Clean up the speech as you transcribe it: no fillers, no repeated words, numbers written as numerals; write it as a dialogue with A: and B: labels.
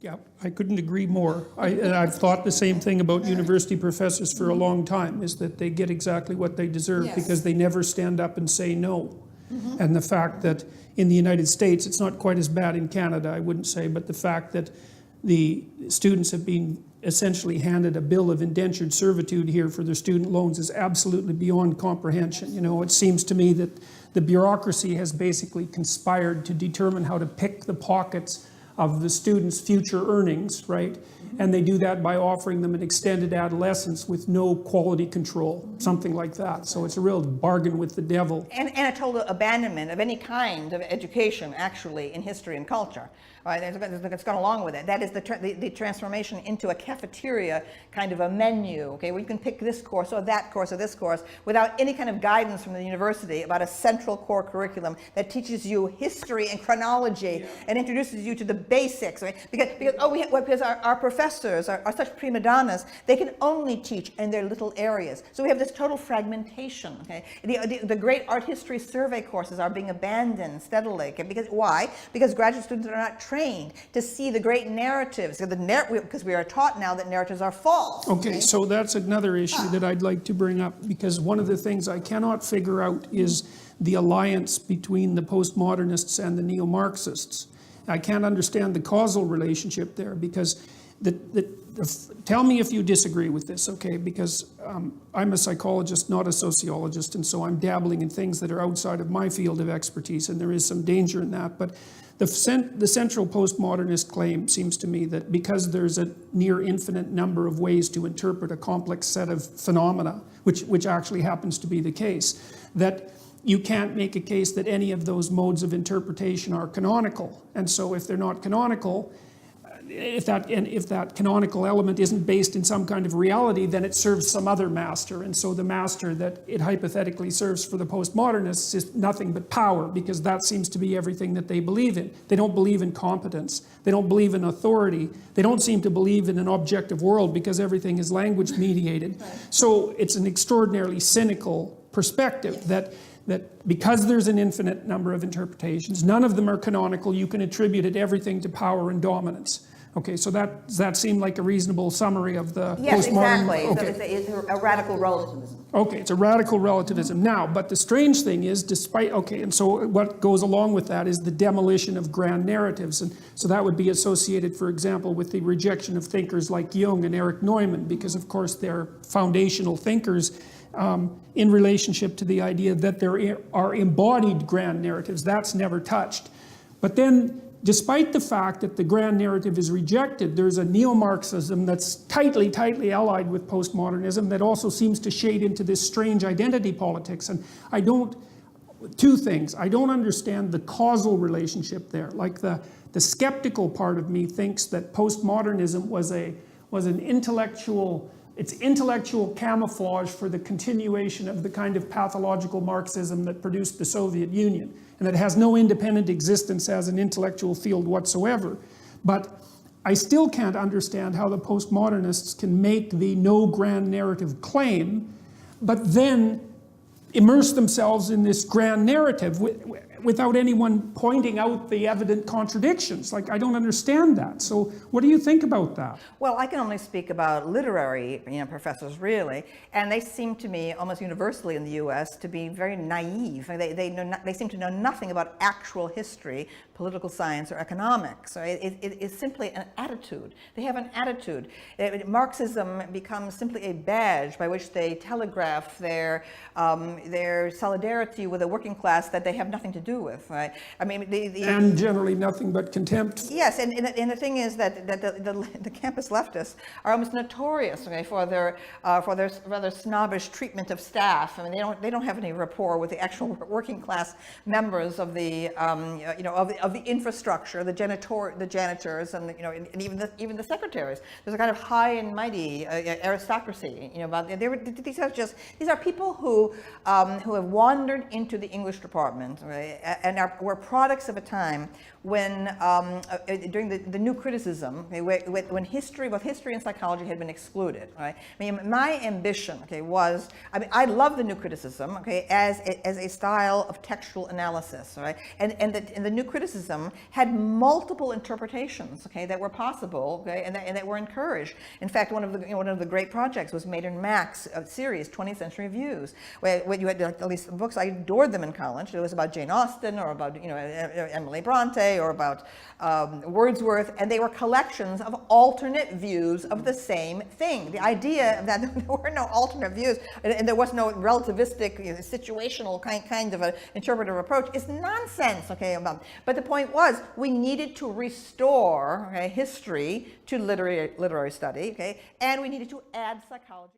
A: Yeah, I couldn't agree more. I've thought the same thing about university professors for a long time, is that they get exactly what they deserve because they never stand up and say no. And the fact that in the United States, it's not quite as bad in Canada, I wouldn't say, but the fact that the students have been essentially handed a bill of indentured servitude here for their student loans is absolutely beyond comprehension. You know, it seems to me that the bureaucracy has basically conspired to determine how to pick the pockets of the students' future earnings, right? And they do that by offering them an extended adolescence with no quality control, something like that. So it's a real bargain with the devil.
B: And a total abandonment of any kind of education, actually, in history and culture. Right? It's gone along with it. That is the transformation into a cafeteria kind of a menu, okay, where you can pick this course or that course or this course without any kind of guidance from the university about a central core curriculum that teaches you history and chronology and introduces you to the basics, right? Because our professors are such prima donnas, they can only teach in their little areas. So we have this total fragmentation, okay? The great art history survey courses are being abandoned steadily. Okay? Why? Because graduate students are not trained to see the great narratives, because we are taught now that narratives are false.
A: Okay, so that's another issue that I'd like to bring up, because one of the things I cannot figure out is the alliance between the postmodernists and the neo-Marxists. I can't understand the causal relationship there, because tell me if you disagree with this, okay? Because I'm a psychologist, not a sociologist, and so I'm dabbling in things that are outside of my field of expertise, and there is some danger in that. But the central postmodernist claim seems to me that because there's a near infinite number of ways to interpret a complex set of phenomena, which actually happens to be the case, that you can't make a case that any of those modes of interpretation are canonical. And so if they're not canonical, if that canonical element isn't based in some kind of reality, then it serves some other master. And so the master that it hypothetically serves for the postmodernists is nothing but power, because that seems to be everything that they believe in. They don't believe in competence. They don't believe in authority. They don't seem to believe in an objective world, because everything is language mediated. So it's an extraordinarily cynical perspective that because there's an infinite number of interpretations, none of them are canonical, you can attribute it everything to power and dominance. Okay, so does that seem like a reasonable summary of the postmodern?
B: Yes, exactly.
A: Okay.
B: So it's a radical relativism.
A: Okay, it's a radical relativism. Now, but the strange thing is, and so what goes along with that is the demolition of grand narratives. And so that would be associated, for example, with the rejection of thinkers like Jung and Erich Neumann, because of course they're foundational thinkers in relationship to the idea that there are embodied grand narratives. That's never touched. But then, despite the fact that the grand narrative is rejected, there's a neo-Marxism that's tightly allied with postmodernism that also seems to shade into this strange identity politics. And two things. I don't understand the causal relationship there. Like the skeptical part of me thinks that postmodernism was an intellectual camouflage for the continuation of the kind of pathological Marxism that produced the Soviet Union, and that has no independent existence as an intellectual field whatsoever. But I still can't understand how the postmodernists can make the no grand narrative claim, but then immerse themselves in this grand narrative without anyone pointing out the evident contradictions. Like, I don't understand that. So what do you think about that?
B: Well, I can only speak about literary professors, really, and they seem to me, almost universally in the U.S., to be very naive. They seem to know nothing about actual history, political science, or economics. So it's simply an attitude. They have an attitude. Marxism becomes simply a badge by which they telegraph their solidarity with a working class that they have nothing to do with, right? I mean,
A: and generally nothing but contempt.
B: Yes, and the thing is that the campus leftists are almost notorious, okay, for their rather snobbish treatment of staff. I mean, they don't have any rapport with the actual working class members of the of the infrastructure, the janitors, and and even the secretaries. There's a kind of high and mighty aristocracy, about these are people who have wandered into the English department, right? were products of a time when, during the new criticism, okay, when history, both history and psychology had been excluded, right? I mean, my ambition, okay, was, I mean, I love the new criticism, okay, as a style of textual analysis, right? And the new criticism had multiple interpretations, okay, that were possible, okay, and that were encouraged. In fact, one of the great projects was Maynard Mack's series, 20th Century Views, where you had, at least books, I adored them in college. It was about Jane Austen, or about, you know, Emily Bronte, or about Wordsworth, and they were collections of alternate views of the same thing. The idea that there were no alternate views and there was no relativistic, you know, situational kind of an interpretive approach is nonsense, okay? But the point was, we needed to restore, okay, history to literary study, okay, and we needed to add psychology.